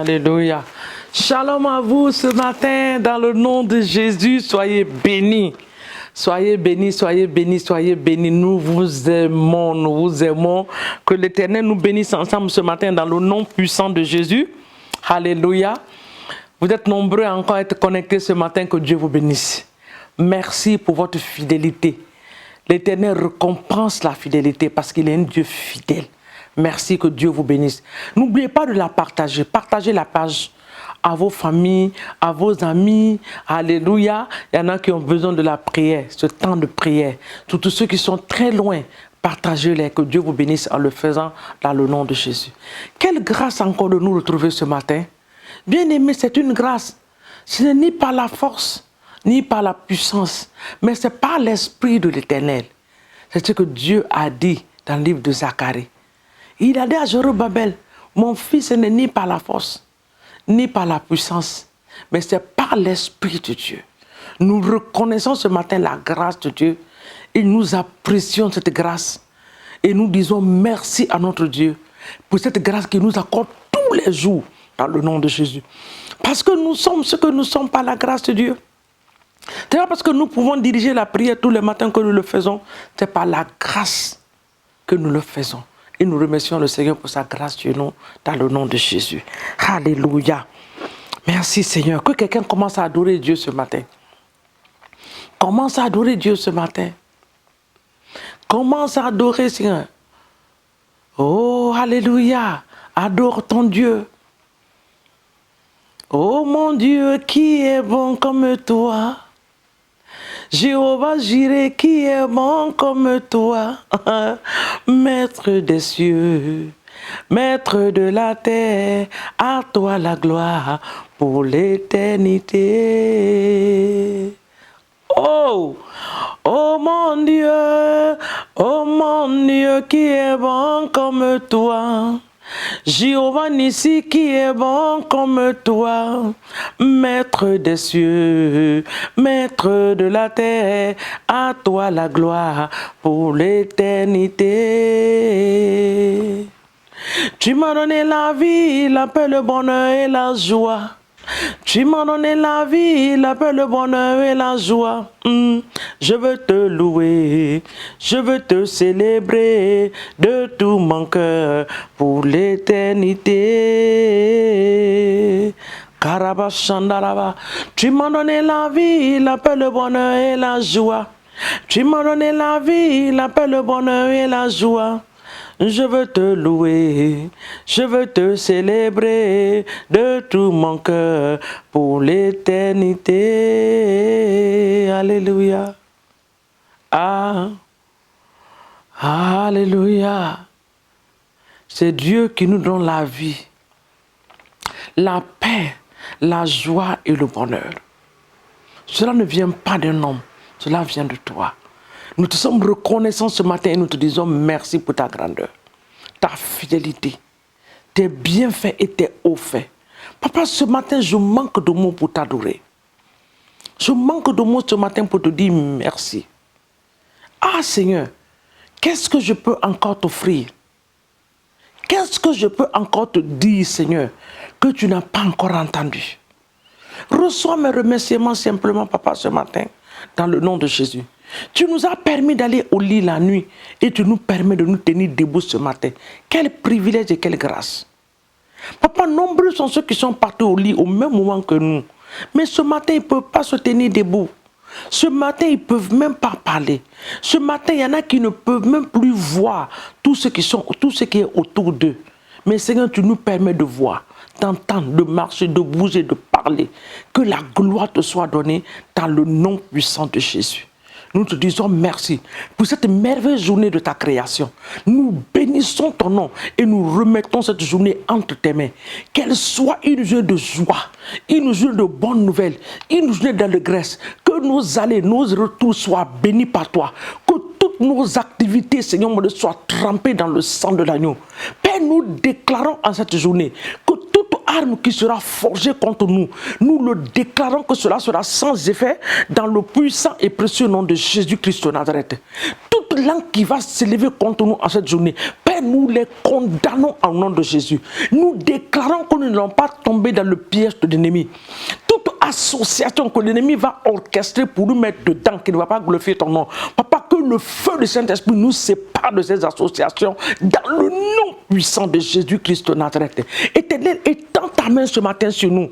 Alléluia. Shalom à vous ce matin, dans le nom de Jésus, soyez bénis. Soyez bénis, soyez bénis, soyez bénis. Nous vous aimons, nous vous aimons. Que l'Éternel nous bénisse ensemble ce matin dans le nom puissant de Jésus. Alléluia. Vous êtes nombreux à encore être connectés ce matin, que Dieu vous bénisse. Merci pour votre fidélité. L'Éternel récompense la fidélité parce qu'il est un Dieu fidèle. Merci, que Dieu vous bénisse. N'oubliez pas de la partager. Partagez la page à vos familles, à vos amis. Alléluia. Il y en a qui ont besoin de la prière, ce temps de prière. Tous ceux qui sont très loin, partagez-les. Que Dieu vous bénisse en le faisant dans le nom de Jésus. Quelle grâce encore de nous retrouver ce matin. Bien-aimés, c'est une grâce. Ce n'est ni par la force, ni par la puissance, mais c'est par l'Esprit de l'Éternel. C'est ce que Dieu a dit dans le livre de Zacharie. Il a dit à Zorobabel, mon fils, ce n'est ni par la force, ni par la puissance, mais c'est par l'Esprit de Dieu. Nous reconnaissons ce matin la grâce de Dieu et nous apprécions cette grâce. Et nous disons merci à notre Dieu pour cette grâce qu'il nous accorde tous les jours dans le nom de Jésus. Parce que nous sommes ce que nous sommes par la grâce de Dieu. C'est pas parce que nous pouvons diriger la prière tous les matins que nous le faisons, c'est par la grâce que nous le faisons. Et nous remercions le Seigneur pour sa grâce sur nous dans le nom de Jésus. Alléluia. Merci Seigneur. Que quelqu'un commence à adorer Dieu ce matin. Commence à adorer Dieu ce matin. Commence à adorer Seigneur. Oh, alléluia. Adore ton Dieu. Oh mon Dieu, qui est bon comme toi. Jéhovah Jireh, qui est bon comme toi, Maître des cieux, Maître de la terre, à toi la gloire pour l'éternité. Oh, oh mon Dieu, qui est bon comme toi. Jéhovah Nissi, qui est bon comme toi, Maître des cieux, Maître de la terre, à toi la gloire pour l'éternité. Tu m'as donné la vie, la paix, le bonheur et la joie. Tu m'as donné la vie, la paix, le bonheur et la joie. Je veux te louer, je veux te célébrer de tout mon cœur pour l'éternité. Karabashandaraba. Tu m'as donné la vie, la paix, le bonheur et la joie. Tu m'as donné la vie, la paix, le bonheur et la joie. Je veux te louer, je veux te célébrer de tout mon cœur pour l'éternité. Alléluia. Ah, alléluia. C'est Dieu qui nous donne la vie, la paix, la joie et le bonheur. Cela ne vient pas d'un homme, cela vient de toi. Nous te sommes reconnaissants ce matin et nous te disons merci pour ta grandeur, ta fidélité, tes bienfaits et tes hauts faits. Papa, ce matin, je manque de mots pour t'adorer. Je manque de mots ce matin pour te dire merci. Ah Seigneur, qu'est-ce que je peux encore t'offrir? Qu'est-ce que je peux encore te dire, Seigneur, que tu n'as pas encore entendu? Reçois mes remerciements simplement, Papa, ce matin, dans le nom de Jésus. Tu nous as permis d'aller au lit la nuit et tu nous permets de nous tenir debout ce matin. Quel privilège et quelle grâce. Papa, nombreux sont ceux qui sont partis au lit au même moment que nous. Mais ce matin, ils ne peuvent pas se tenir debout. Ce matin, ils ne peuvent même pas parler. Ce matin, il y en a qui ne peuvent même plus voir tout ce qui est autour d'eux. Mais Seigneur, tu nous permets de voir, d'entendre, de marcher, de bouger, de parler. Que la gloire te soit donnée dans le nom puissant de Jésus. Nous te disons merci pour cette merveilleuse journée de ta création. Nous bénissons ton nom et nous remettons cette journée entre tes mains. Qu'elle soit une journée de joie, une journée de bonnes nouvelles, une journée d'allégresse. Que nos allées, nos retours soient bénis par toi. Que toutes nos activités, Seigneur, soient trempées dans le sang de l'agneau. Père, nous déclarons en cette journée que toute arme qui sera forgée contre nous, nous le déclarons que cela sera sans effet dans le puissant et précieux nom de Jésus-Christ de Nazareth. Toute langue qui va s'élever contre nous en cette journée, Père, Père, nous les condamnons au nom de Jésus. Nous déclarons que nous n'allons pas tomber dans le piège de l'ennemi. Toute association que l'ennemi va orchestrer pour nous mettre dedans, qui ne va pas glorifier ton nom. Papa, que le feu du Saint-Esprit nous sépare de ces associations dans le nom puissant de Jésus-Christ de Nazareth. Éternel, étends ta main ce matin sur nous.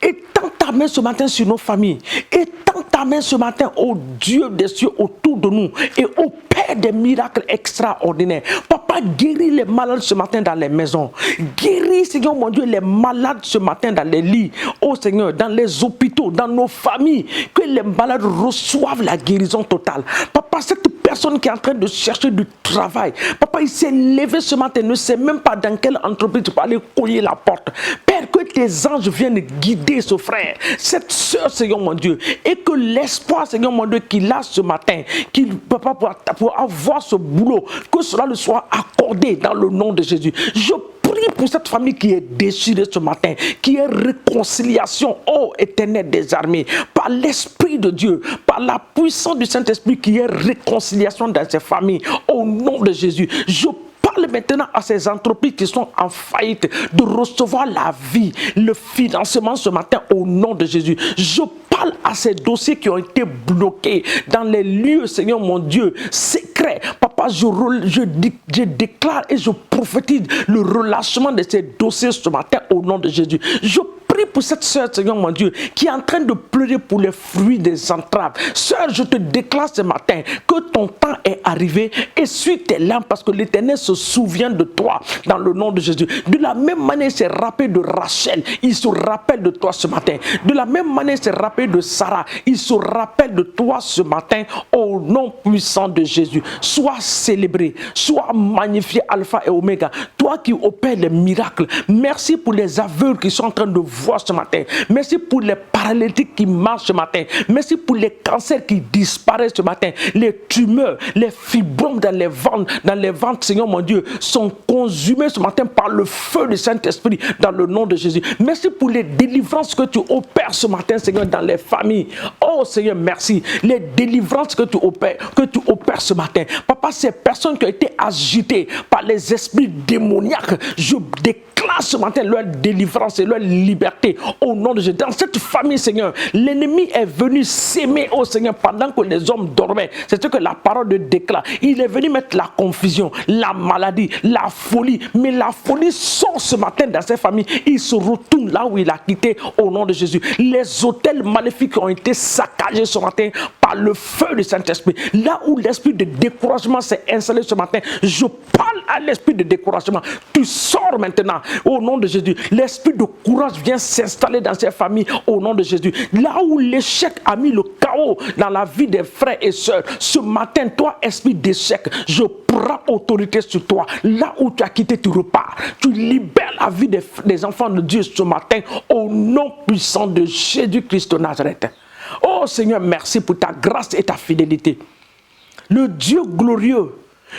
Étends ta main ce matin sur nos familles. Étends ta main ce matin au Dieu des cieux autour de nous et au Père des miracles extraordinaires. Papa, guéris les malades ce matin dans les maisons. Guéris, Seigneur mon Dieu, les malades ce matin dans les lits. Oh Seigneur, dans les hôpitaux, dans nos familles. Que les malades reçoivent la guérison totale. Papa, cette personne qui est en train de chercher du travail. Papa, il s'est levé ce matin, ne sait même pas dans quelle entreprise tu peux aller cogner la porte. Père, que tes anges viennent guider ce frère, cette soeur, Seigneur mon Dieu, et que l'espoir, Seigneur mon Dieu, qu'il a ce matin, qu'il papa pour avoir ce boulot, que cela le soit accordé dans le nom de Jésus. Je prie pour cette famille qui est déchirée ce matin, qui est réconciliation, ô Éternel des armées, par l'Esprit de Dieu, par la puissance du Saint-Esprit, qui est réconciliation dans ces familles, au nom de Jésus. Je parle maintenant à ces entreprises qui sont en faillite de recevoir la vie, le financement ce matin au nom de Jésus. Je parle à ces dossiers qui ont été bloqués dans les lieux, Seigneur mon Dieu, secrets. Papa, je déclare et je prophétise le relâchement de ces dossiers ce matin au nom de Jésus. Je prie pour cette sœur, Seigneur mon Dieu, qui est en train de pleurer pour les fruits des entraves. Sœur, je te déclare ce matin que ton temps est arrivé. Essuie tes larmes parce que l'Éternel se souvient de toi dans le nom de Jésus. De la même manière, il s'est rappelé de Rachel. Il se rappelle de toi ce matin. De la même manière, il s'est rappelé de Sarah. Il se rappelle de toi ce matin au nom puissant de Jésus. Sois célébré, sois magnifié, Alpha et Oméga. Toi qui opères les miracles. Merci pour les aveugles qui sont en train de voir ce matin. Merci pour les paralytiques qui marchent ce matin. Merci pour les cancers qui disparaissent ce matin. Les tumeurs, les fibromes dans les ventres, Seigneur mon Dieu, sont consumés ce matin par le feu du Saint-Esprit dans le nom de Jésus. Merci pour les délivrances que tu opères ce matin, Seigneur, dans les familles. Oh Seigneur, merci. Les délivrances que tu opères ce matin. Papa, ces personnes qui ont été agitées par les esprits démoniaques, je déclare ce matin leur délivrance et leur liberté au nom de Jésus. Dans cette famille, Seigneur, l'ennemi est venu s'aimer, oh Seigneur, pendant que les hommes dormaient. C'est ce que la parole de déclare. Il est venu mettre la confusion, la maladie, la folie. Mais la folie sort ce matin dans cette famille. Il se retourne là où il a quitté au nom de Jésus. Les hôtels maléfiques ont été saccagés ce matin par le feu du Saint-Esprit. Là où l'esprit de découragement s'est installé ce matin, je parle à l'esprit de découragement. Tu sors maintenant au nom de Jésus. L'esprit de courage vient s'installer dans ces familles au nom de Jésus. Là où l'échec a mis le chaos dans la vie des frères et sœurs, ce matin, toi, esprit d'échec, je prends autorité sur toi. Là où tu as quitté, tu repars. Tu libères la vie des enfants de Dieu ce matin au nom puissant de Jésus-Christ de Nazareth. Oh Seigneur, merci pour ta grâce et ta fidélité. Le Dieu glorieux,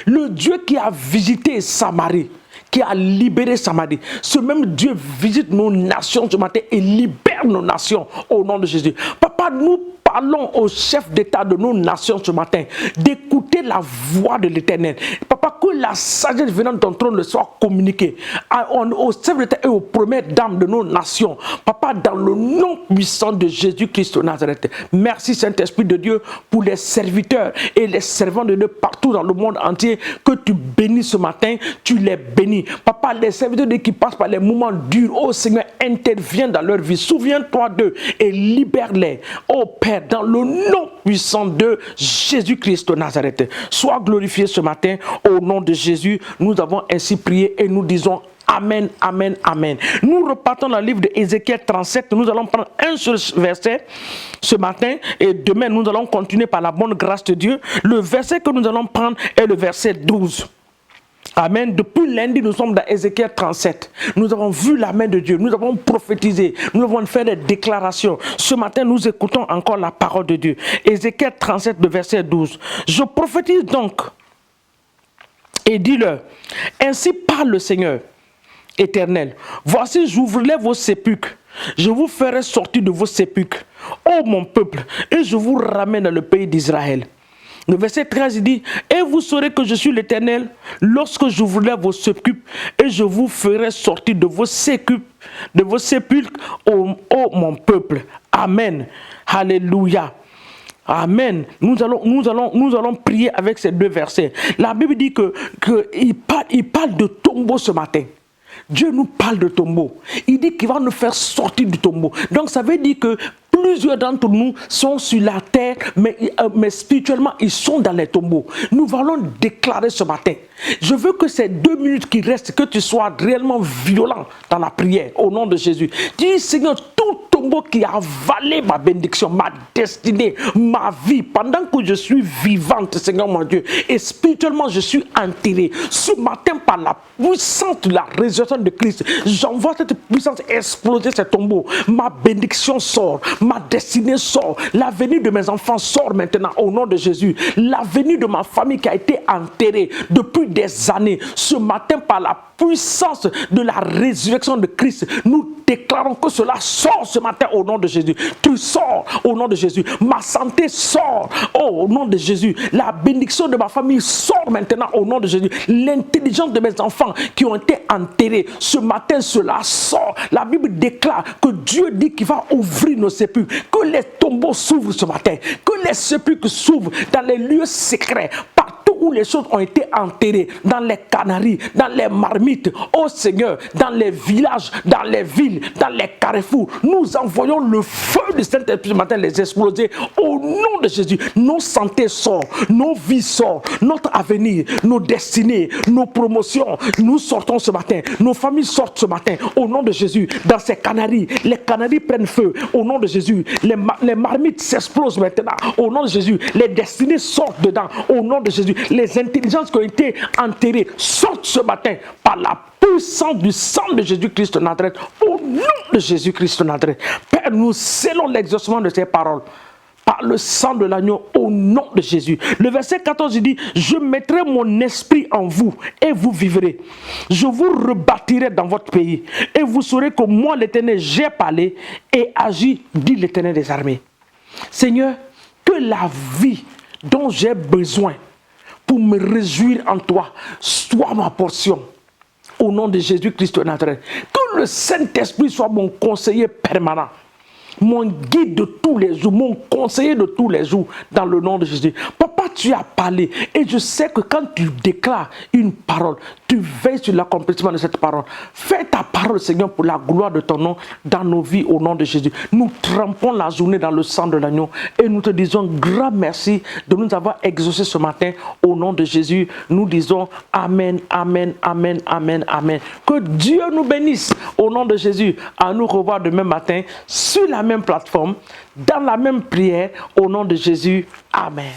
le Dieu qui a visité Samarie, qui a libéré Samarie. Ce même Dieu visite nos nations ce matin et libère nos nations au nom de Jésus. Papa, nous parlons au chef d'État de nos nations ce matin d'écouter la voix de l'Éternel. Papa, que la sagesse venant de ton trône le soit communiquée au chef d'État et aux premières dames de nos nations. Papa, dans le nom puissant de Jésus-Christ de Nazareth. Merci Saint-Esprit de Dieu pour les serviteurs et les servants de Dieu partout dans le monde entier. Que tu bénis ce matin, tu les bénis. Papa, les serviteurs de Dieu qui passent par les moments durs, oh Seigneur, interviens dans leur vie. Souviens-toi d'eux et libère-les. Oh Père, dans le nom puissant de Jésus-Christ de Nazareth. Sois glorifié ce matin au nom de Jésus. Nous avons ainsi prié et nous disons Amen, Amen, Amen. Nous repartons dans le livre de Ézéchiel 37. Nous allons prendre un seul verset ce matin et demain nous allons continuer par la bonne grâce de Dieu. Le verset que nous allons prendre est le verset 12. Amen. Depuis lundi, nous sommes dans Ézéchiel 37. Nous avons vu la main de Dieu. Nous avons prophétisé. Nous avons fait des déclarations. Ce matin, nous écoutons encore la parole de Dieu. Ézéchiel 37, le verset 12. Je prophétise donc et dis-leur, ainsi parle le Seigneur éternel. Voici, j'ouvrirai vos sépulcres. Je vous ferai sortir de vos sépulcres, ô mon peuple, et je vous ramène dans le pays d'Israël. Le verset 13, il dit, « Et vous saurez que je suis l'Éternel lorsque j'ouvrirai vos sépulcres et je vous ferai sortir de vos sépulcres, ô mon peuple. » Amen. Alléluia. Amen. Nous allons prier avec ces deux versets. La Bible dit qu'il parle de tombeau ce matin. Dieu nous parle de tombeau. Il dit qu'il va nous faire sortir du tombeau. Donc ça veut dire que plusieurs d'entre nous sont sur la terre, mais spirituellement, ils sont dans les tombeaux. Nous allons déclarer ce matin. Je veux que ces 2 minutes qui restent, que tu sois réellement violent dans la prière, au nom de Jésus. Dis, Seigneur, tout tombeau qui a avalé ma bénédiction, ma destinée, ma vie, pendant que je suis vivante, Seigneur mon Dieu, et spirituellement, je suis enterré. Ce matin, par la puissance de la résurrection de Christ, j'envoie cette puissance exploser ces tombeaux. Ma bénédiction sort. Ma destinée sort. L'avenir de mes enfants sort maintenant au nom de Jésus. L'avenir de ma famille qui a été enterrée depuis des années. Ce matin, par la puissance de la résurrection de Christ, nous déclarons que cela sort ce matin au nom de Jésus. Tu sors au nom de Jésus. Ma santé sort au nom de Jésus. La bénédiction de ma famille sort maintenant au nom de Jésus. L'intelligence de mes enfants qui ont été enterrés, ce matin cela sort. La Bible déclare que Dieu dit qu'il va ouvrir nos sépulcres, que les tombeaux s'ouvrent ce matin, que les sépulcres s'ouvrent dans les lieux secrets, partout où les choses ont été enterrées, dans les canaries, dans les marmites, oh Seigneur, dans les villages, dans les villes, dans les carrefours. Nous envoyons le feu du Saint-Esprit ce matin les exploser au nom de Jésus. Nos santé sortent, nos vies sortent, notre avenir, nos destinées, nos promotions, nous sortons ce matin, nos familles sortent ce matin au nom de Jésus. Dans ces canaries, les canaries prennent feu au nom de Jésus. Les marmites s'explosent maintenant au nom de Jésus. Les destinées sortent dedans au nom de Jésus. Les intelligences qui ont été enterrées sortent ce matin par la puissance du sang de Jésus-Christ de Nazareth, au nom de Jésus-Christ de Nazareth. Père, nous scellons l'exaucement de ces paroles par le sang de l'agneau au nom de Jésus. Le verset 14 il dit, je mettrai mon esprit en vous et vous vivrez. Je vous rebâtirai dans votre pays et vous saurez que moi l'Éternel j'ai parlé et agi, dit l'Éternel des armées. Seigneur, que la vie dont j'ai besoin pour me réjouir en toi soit ma portion. Au nom de Jésus-Christ de Nazareth. Que le Saint-Esprit soit mon conseiller permanent, mon guide de tous les jours, mon conseiller de tous les jours, dans le nom de Jésus. Papa, tu as parlé et je sais que quand tu déclares une parole, tu veilles sur l'accomplissement de cette parole. Fais ta parole, Seigneur, pour la gloire de ton nom dans nos vies au nom de Jésus. Nous trempons la journée dans le sang de l'agneau et nous te disons grand merci de nous avoir exaucés ce matin au nom de Jésus. Nous disons Amen, Amen, Amen, Amen, Amen. Que Dieu nous bénisse au nom de Jésus. À nous revoir demain matin sur la même plateforme, dans la même prière au nom de Jésus. Amen.